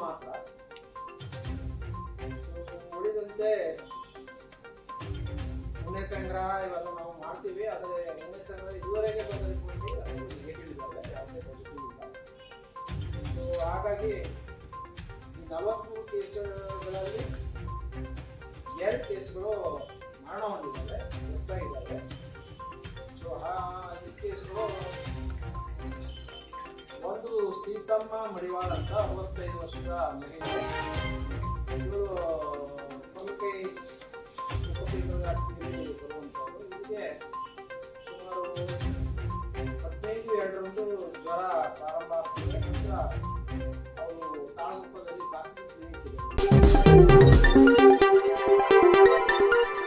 ಮಾತ್ರ. ಉಳಿದಂತೆ ಉಣ್ಣೆ ಸಂಗ್ರಹ ಇವೆಲ್ಲ ನಾವು ಮಾಡ್ತೀವಿ. ಆದರೆ ಉಣ್ಣೆ ಸಂಗ್ರಹ ಇದುವರೆಗೆ ಬಂದ ರಿಪೋರ್ಟ್ಗೆ ನೆಗೆಟಿವ್ ಇದ್ದಾವೆ, ಯಾವುದೇ ಪಾಸಿಟಿವ್ ಇಲ್ಲ. ಸೊ ಹಾಗಾಗಿ ಈ 43 ಕೇಸ್ಗಳಲ್ಲಿ 2 ಕೇಸ್ಗಳು ಮರಣ ಹೊಂದಿದ್ದಾವೆ, ಇದ್ದಾವೆ. ಸೊ ಆ ಈ ಕೇಸ್ಗಳು ಒಂದು ಸೀತಮ್ಮ ಮಡಿವಾಳ ಅಂತ 65 ವರ್ಷದ ಮಹಿಳೆ. ಇವರು ಕೊಲ್ಕೈ ಬರುವಂಥವ್ರು. ಇವರಿಗೆ ಸುಮಾರು